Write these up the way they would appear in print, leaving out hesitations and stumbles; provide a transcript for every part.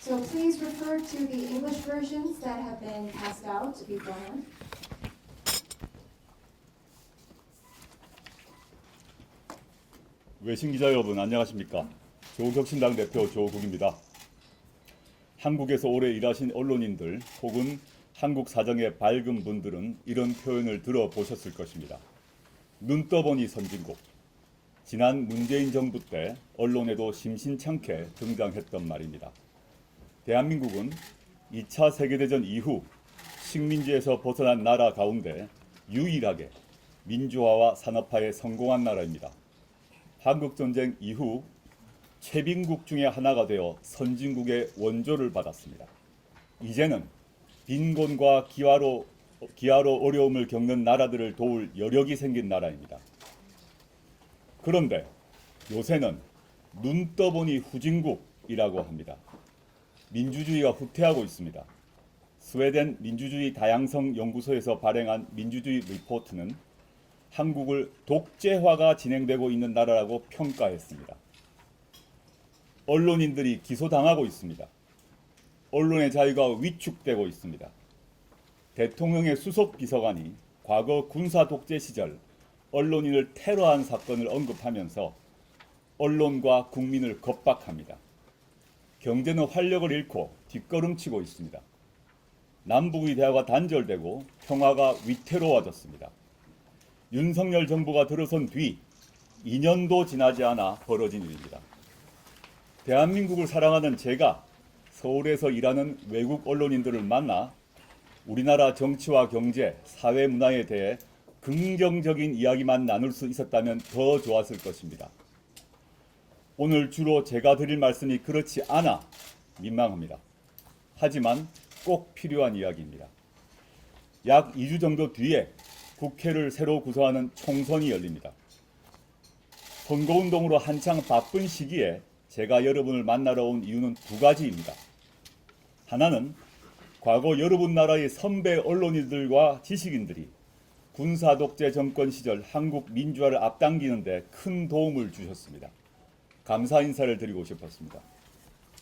So please refer to the English versions that have been passed out beforehand. 외신 기자 여러분 안녕하십니까? 조국혁신당 대표 조국입니다. 한국에서 오래 일하신 언론인들 혹은 한국 사정에 밝은 분들은 이런 표현을 들어보셨을 것입니다. 눈 떠보니 선진국. 지난 문재인 정부 때 언론에도 심심찮게 등장했던 말입니다. 대한민국은 2차 세계대전 이후 식민지에서 벗어난 나라 가운데 유일하게 민주화와 산업화에 성공한 나라입니다. 한국전쟁 이후 최빈국 중에 하나가 되어 선진국의 원조를 받았습니다. 이제는 빈곤과 기화로 어려움을 겪는 나라들을 도울 여력이 생긴 나라입니다. 그런데 요새는 눈 떠보니 후진국이라고 합니다. 민주주의가 후퇴하고 있습니다. 스웨덴 민주주의 다양성 연구소에서 발행한 민주주의 리포트는 한국을 독재화가 진행되고 있는 나라라고 평가했습니다. 언론인들이 기소당하고 있습니다. 언론의 자유가 위축되고 있습니다. 대통령의 수석 비서관이 과거 군사 독재 시절 언론인을 테러한 사건을 언급하면서 언론과 국민을 겁박합니다. 경제는 활력을 잃고 뒷걸음치고 있습니다. 남북의 대화가 단절되고 평화가 위태로워졌습니다. 윤석열 정부가 들어선 뒤 2년도 지나지 않아 벌어진 일입니다. 대한민국을 사랑하는 제가 서울에서 일하는 외국 언론인들을 만나 우리나라 정치와 경제, 사회 문화에 대해 긍정적인 이야기만 나눌 수 있었다면 더 좋았을 것입니다. 오늘 주로 제가 드릴 말씀이 그렇지 않아 민망합니다. 하지만 꼭 필요한 이야기입니다. 약 2주 정도 뒤에 국회를 새로 구성하는 총선이 열립니다. 선거운동으로 한창 바쁜 시기에 제가 여러분을 만나러 온 이유는 두 가지입니다. 하나는 과거 여러분 나라의 선배 언론인들과 지식인들이 군사독재 정권 시절 한국 민주화를 앞당기는 데 큰 도움을 주셨습니다. 감사 인사를 드리고 싶었습니다.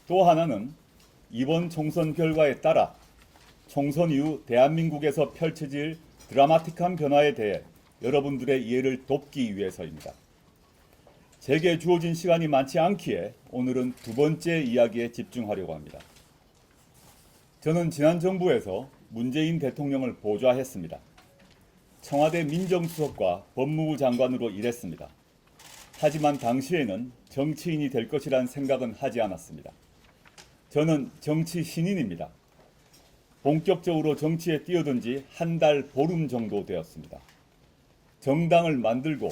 또 하나는 이번 총선 결과에 따라 총선 이후 대한민국에서 펼쳐질 드라마틱한 변화에 대해 여러분들의 이해를 돕기 위해서입니다. 제게 주어진 시간이 많지 않기에 오늘은 두 번째 이야기에 집중하려고 합니다. 저는 지난 정부에서 문재인 대통령을 보좌했습니다. 청와대 민정수석과 법무부 장관으로 일했습니다. 하지만 당시에는 정치인이 될 것이란 생각은 하지 않았습니다. 저는 정치 신인입니다. 본격적으로 정치에 뛰어든 지 한 달 보름 정도 되었습니다. 정당을 만들고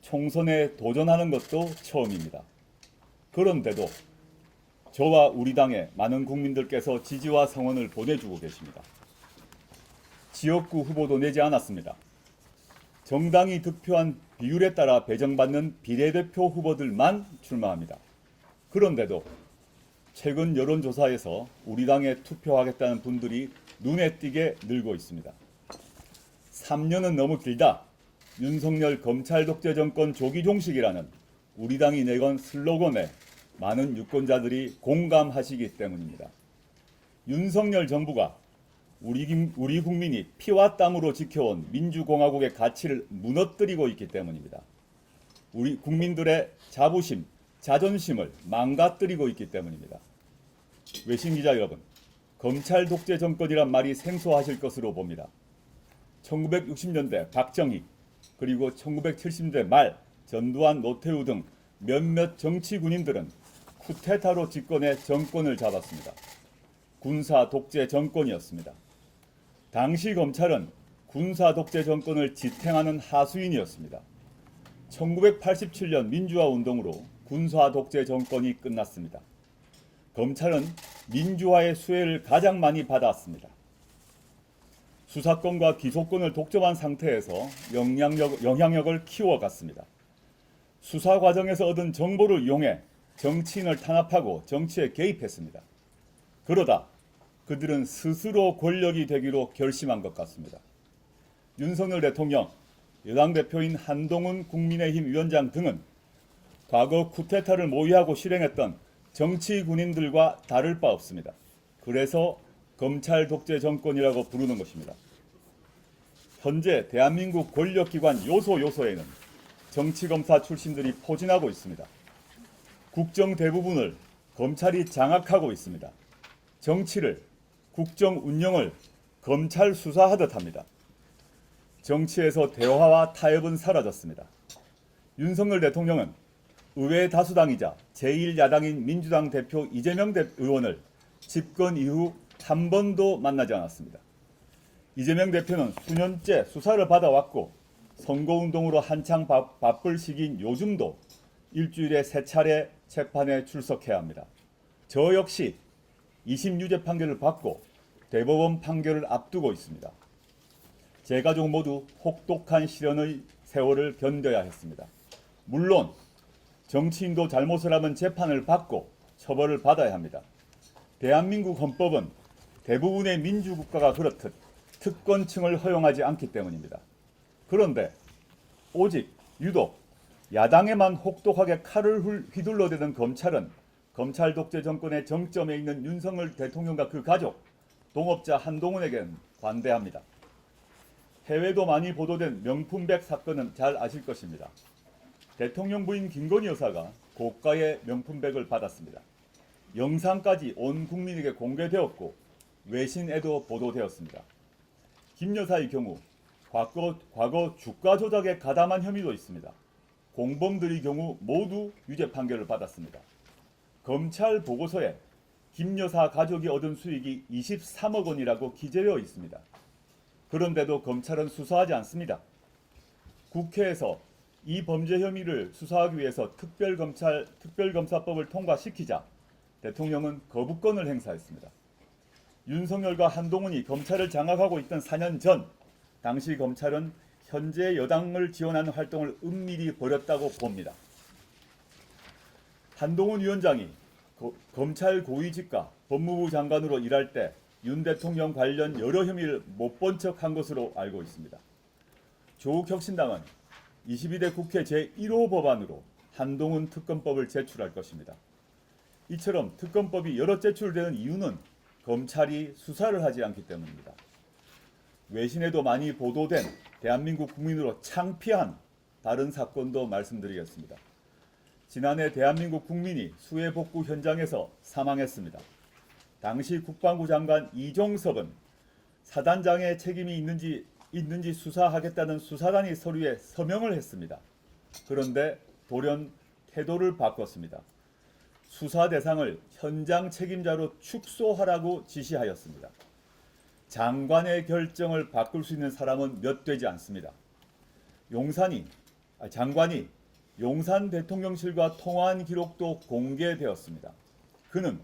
총선에 도전하는 것도 처음입니다. 그런데도 저와 우리 당의 많은 국민들께서 지지와 성원을 보내주고 계십니다. 지역구 후보도 내지 않았습니다. 정당이 득표한 비율에 따라 배정받는 비례대표 후보들만 출마합니다. 그런데도 최근 여론조사에서 우리 당에 투표하겠다는 분들이 눈에 띄게 늘고 있습니다. 3년은 너무 길다. 윤석열 검찰 독재 정권 조기 종식이라는 우리 당이 내건 슬로건에 많은 유권자들이 공감하시기 때문입니다. 윤석열 정부가 우리 국민이 피와 땀으로 지켜온 민주공화국의 가치를 무너뜨리고 있기 때문입니다. 우리 국민들의 자부심, 자존심을 망가뜨리고 있기 때문입니다. 외신 기자 여러분, 검찰 독재 정권이란 말이 생소하실 것으로 봅니다. 1960년대 박정희, 그리고 1970년대 말 전두환, 노태우 등 몇몇 정치 군인들은 쿠데타로 집권해 정권을 잡았습니다. 군사 독재 정권이었습니다. 당시 검찰은 군사 독재 정권을 지탱하는 하수인이었습니다. 1987년 민주화 운동으로 군사 독재 정권이 끝났습니다. 검찰은 민주화의 수혜를 가장 많이 받았습니다. 수사권과 기소권을 독점한 상태에서 영향력을 키워갔습니다. 수사 과정에서 얻은 정보를 이용해 정치인을 탄압하고 정치에 개입했습니다. 그러다 그들은 스스로 권력이 되기로 결심한 것 같습니다. 윤석열 대통령, 여당 대표인 한동훈 국민의힘 위원장 등은 과거 쿠데타를 모의하고 실행했던 정치 군인들과 다를 바 없습니다. 그래서 검찰 독재 정권이라고 부르는 것입니다. 현재 대한민국 권력기관 요소요소에는 정치검사 출신들이 포진하고 있습니다. 국정 대부분을 검찰이 장악하고 있습니다. 정치를, 국정 운영을 검찰 수사하듯 합니다. 정치에서 대화와 타협은 사라졌습니다. 윤석열 대통령은 의회 다수당이자 제1야당인 민주당 대표 이재명 의원을 집권 이후 한 번도 만나지 않았습니다. 이재명 대표는 수년째 수사를 받아왔고 선거운동으로 한창 바쁠 시기인 요즘도 일주일에 3차례 재판에 출석해야 합니다. 저 역시 2심 유죄 판결을 받고 대법원 판결을 앞두고 있습니다. 제 가족 모두 혹독한 시련의 세월을 견뎌야 했습니다. 물론 정치인도 잘못을 하면 재판을 받고 처벌을 받아야 합니다. 대한민국 헌법은 대부분의 민주국가가 그렇듯 특권층을 허용하지 않기 때문입니다. 그런데 오직 유독 야당에만 혹독하게 칼을 휘둘러대는 검찰은 검찰 독재 정권의 정점에 있는 윤석열 대통령과 그 가족, 동업자 한동훈에겐 관대합니다. 해외도 많이 보도된 명품백 사건은 잘 아실 것입니다. 대통령 부인 김건희 여사가 고가의 명품백을 받았습니다. 영상까지 온 국민에게 공개되었고 외신에도 보도되었습니다. 김 여사의 경우 과거 주가 조작에 가담한 혐의도 있습니다. 공범들의 경우 모두 유죄 판결을 받았습니다. 검찰 보고서에 김 여사 가족이 얻은 수익이 23억 원이라고 기재되어 있습니다. 그런데도 검찰은 수사하지 않습니다. 국회에서 이 범죄 혐의를 수사하기 위해서 특별검사법을 통과시키자 대통령은 거부권을 행사했습니다. 윤석열과 한동훈이 검찰을 장악하고 있던 4년 전 당시 검찰은 현재 여당을 지원하는 활동을 은밀히 벌였다고 봅니다. 한동훈 위원장이 검찰 고위직과 법무부 장관으로 일할 때 윤 대통령 관련 여러 혐의를 못 본 척한 것으로 알고 있습니다. 조국 혁신당은 22대 국회 제1호 법안으로 한동훈 특검법을 제출할 것입니다. 이처럼 특검법이 여러 제출되는 이유는 검찰이 수사를 하지 않기 때문입니다. 외신에도 많이 보도된 대한민국 국민으로 창피한 다른 사건도 말씀드리겠습니다. 지난해 대한민국 국민이 수해 복구 현장에서 사망했습니다. 당시 국방부 장관 이종섭은 사단장의 책임이 있는지 수사하겠다는 수사단의 서류에 서명을 했습니다. 그런데 돌연 태도를 바꿨습니다. 수사 대상을 현장 책임자로 축소하라고 지시하였습니다. 장관의 결정을 바꿀 수 있는 사람은 몇 되지 않습니다. 장관이 용산 대통령실과 통화한 기록도 공개되었습니다. 그는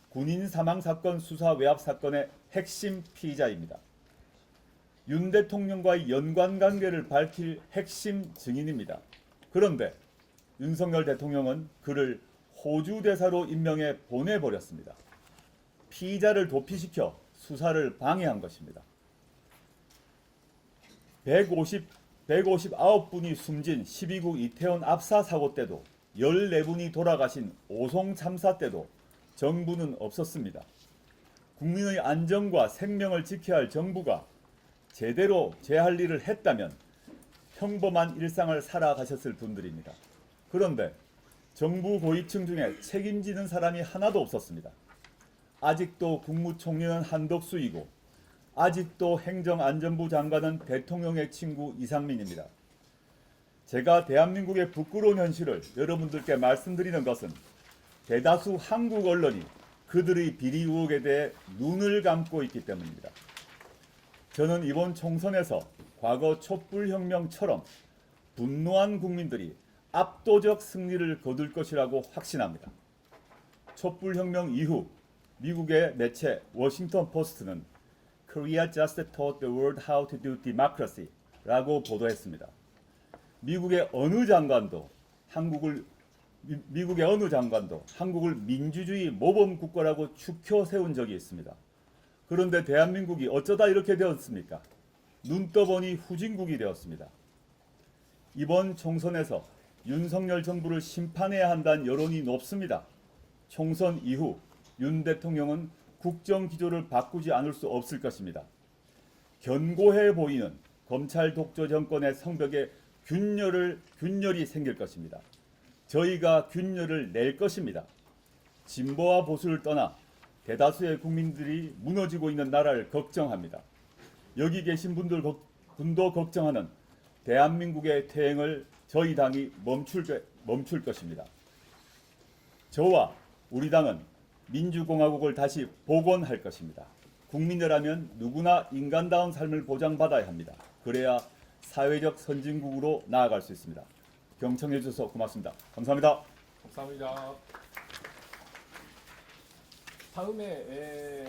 군인 사망 사건 수사 외압 사건의 핵심 피의자입니다. 윤 대통령과의 연관 관계를 밝힐 핵심 증인입니다. 그런데 윤석열 대통령은 그를 호주 대사로 임명해 보내버렸습니다. 피의자를 도피시켜 수사를 방해한 것입니다. 159분이 숨진 12구 이태원 압사 사고 때도 14분이 돌아가신 오송 참사 때도 정부는 없었습니다. 국민의 안전과 생명을 지켜야 할 정부가 제대로 제 할 일을 했다면 평범한 일상을 살아가셨을 분들입니다. 그런데 정부 고위층 중에 책임지는 사람이 하나도 없었습니다. 아직도 국무총리는 한덕수이고 아직도 행정안전부 장관은 대통령의 친구 이상민입니다. 제가 대한민국의 부끄러운 현실을 여러분들께 말씀드리는 것은 대다수 한국 언론이 그들의 비리 의혹에 대해 눈을 감고 있기 때문입니다. 저는 이번 총선에서 과거 촛불혁명처럼 분노한 국민들이 압도적 승리를 거둘 것이라고 확신합니다. 촛불혁명 이후 미국의 매체 워싱턴 포스트는 Korea just taught the world how to do democracy 라고 보도했습니다. 미국의 어느 장관도 한국을 민주주의 모범 국가라고 추켜 세운 적이 있습니다. 그런데 대한민국이 어쩌다 이렇게 되었습니까? 눈 떠보니 후진국이 되었습니다. 이번 총선에서 윤석열 정부를 심판해야 한다는 여론이 높습니다. 총선 이후 윤 대통령은 국정 기조를 바꾸지 않을 수 없을 것입니다. 견고해 보이는 검찰 독재 정권의 성벽에 균열이 생길 것입니다. 저희가 균열을 낼 것입니다. 진보와 보수를 떠나 대다수의 국민들이 무너지고 있는 나라를 걱정합니다. 여기 계신 분도 걱정하는 대한민국의 퇴행을 저희 당이 멈출 것입니다. 저와 우리 당은 민주공화국을 다시 복원할 것입니다. 국민이라면 누구나 인간다운 삶을 보장받아야 합니다. 그래야 사회적 선진국으로 나아갈 수 있습니다. 경청해 주셔서 고맙습니다. 감사합니다. 감사합니다. 다음에